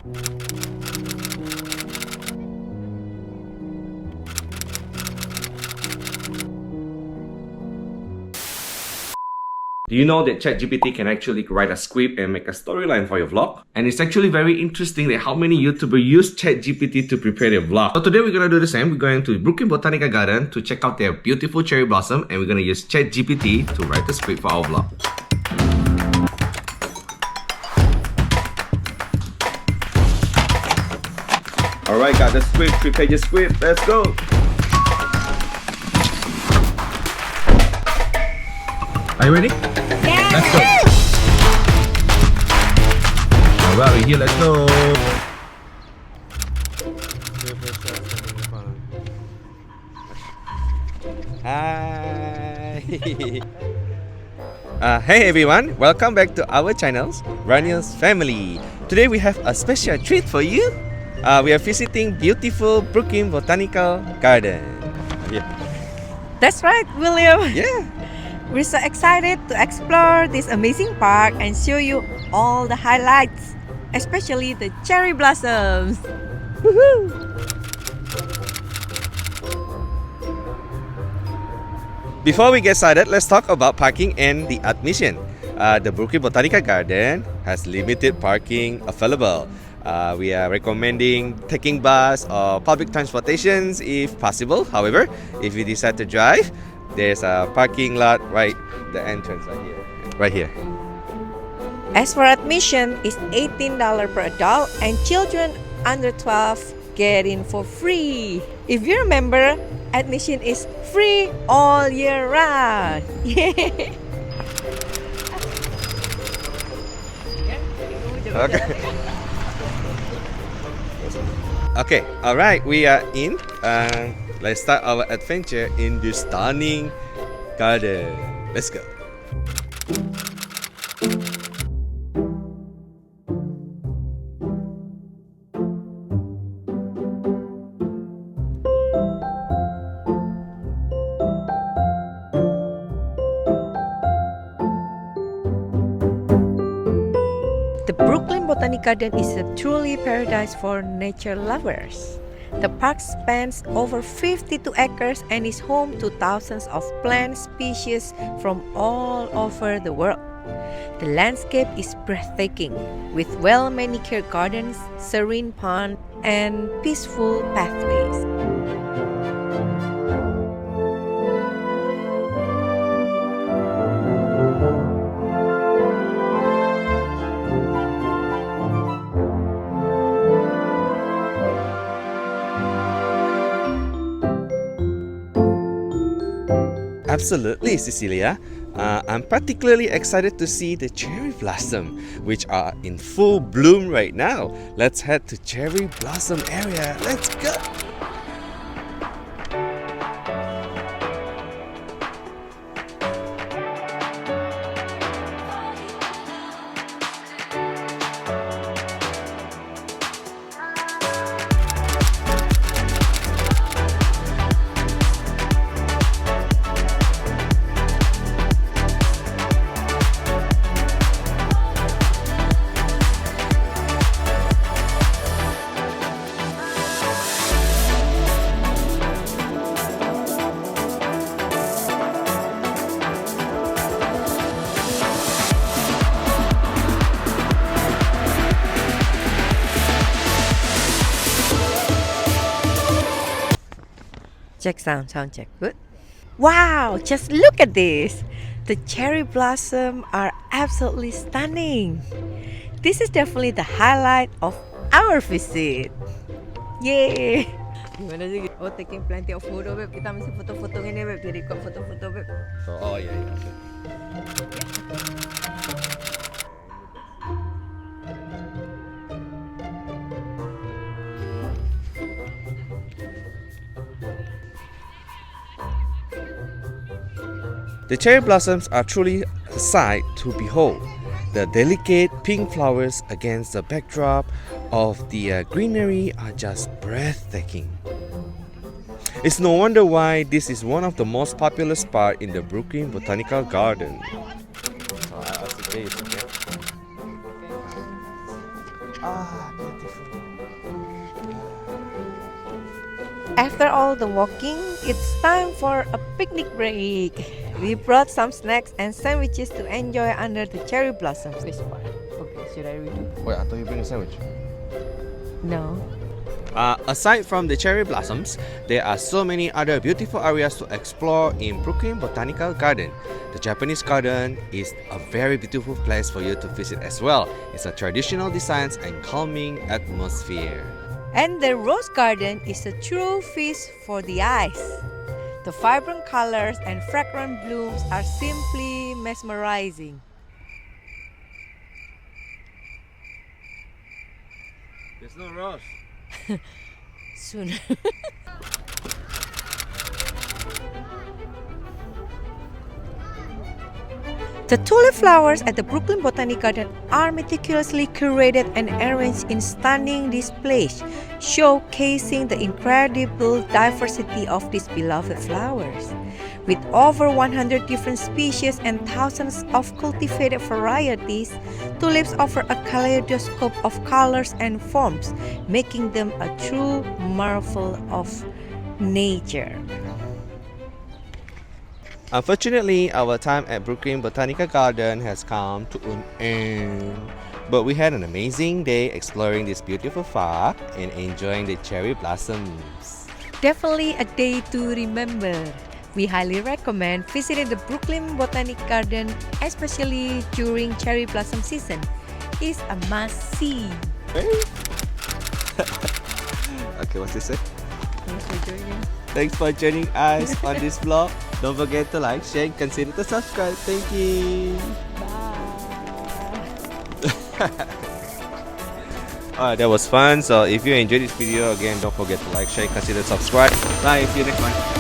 Do you know that ChatGPT can actually write a script and make a storyline for your vlog? And it's actually very interesting that how many YouTubers use ChatGPT to prepare their vlog. So today we're gonna do the same. We're going to Brooklyn Botanic Garden to check out their beautiful cherry blossom, and we're gonna use ChatGPT to write the script for our vlog. Alright, got the script, prepare your script, let's go! Are you ready? Yeah. Let's go! Alright, we're here, let's go! Hi! Hey everyone, welcome back to our channels, Rainiers Family. Today we have a special treat for you. We are visiting beautiful Brooklyn Botanical Garden. Yeah. That's right, William. Yeah. We're so excited to explore this amazing park and show you all the highlights, especially the cherry blossoms. Woohoo! Before we get started, let's talk about parking and the admission. The Brooklyn Botanical Garden has limited parking available. We are recommending taking bus or public transportations if possible. However, if you decide to drive, there's a parking lot right the entrance right here. As for admission, it's $18 per adult and children under 12 get in for free. If you remember, admission is free all year round. Yeah. Okay, alright, we are in. Let's start our adventure in this stunning garden. Let's go. The Brooklyn Botanic Garden is a truly paradise for nature lovers. The park spans over 52 acres and is home to thousands of plant species from all over the world. The landscape is breathtaking, with well-manicured gardens, serene ponds, and peaceful pathways. Absolutely, Cecilia. I'm particularly excited to see the cherry blossom, which are in full bloom right now. Let's head to cherry blossom area. Let's go. Check sound check. Good. Wow, just look at this. The cherry blossom are absolutely stunning. This is definitely the highlight of our visit. Yay! Gimana sih? Oh, taking plenty of photo, Beb. Kita mesti foto-foto ini, Beb. Jadi kok foto-foto, Beb. Oh yeah. The cherry blossoms are truly a sight to behold. The delicate pink flowers against the backdrop of the greenery are just breathtaking. It's no wonder why this is one of the most popular spots in the Brooklyn Botanical Garden. Beautiful. After all the walking, it's time for a picnic break. We brought some snacks and sandwiches to enjoy under the cherry blossom fish pond. Okay, should I read it? Wait, I thought you bring a sandwich. No. Aside from the cherry blossoms, there are so many other beautiful areas to explore in Brooklyn Botanical Garden. The Japanese garden is a very beautiful place for you to visit as well. It's a traditional designs and calming atmosphere. And the rose garden is a true feast for the eyes. The vibrant colors and fragrant blooms are simply mesmerizing. There's no rose. Soon. The tulip flowers at the Brooklyn Botanic Garden are meticulously curated and arranged in stunning displays, showcasing the incredible diversity of these beloved flowers. With over 100 different species and thousands of cultivated varieties, tulips offer a kaleidoscope of colors and forms, making them a true marvel of nature. Unfortunately, our time at Brooklyn Botanical Garden has come to an end. But we had an amazing day exploring this beautiful park and enjoying the cherry blossoms. Definitely a day to remember. We highly recommend visiting the Brooklyn Botanic Garden, especially during cherry blossom season. It's a must-see. Okay, what's this say? Thanks for joining. Thanks for joining us on this vlog. Don't forget to like, share, and consider to subscribe. Thank you. Bye. Alright, that was fun. So if you enjoyed this video, again, don't forget to like, share, consider subscribe. Bye. See you next one.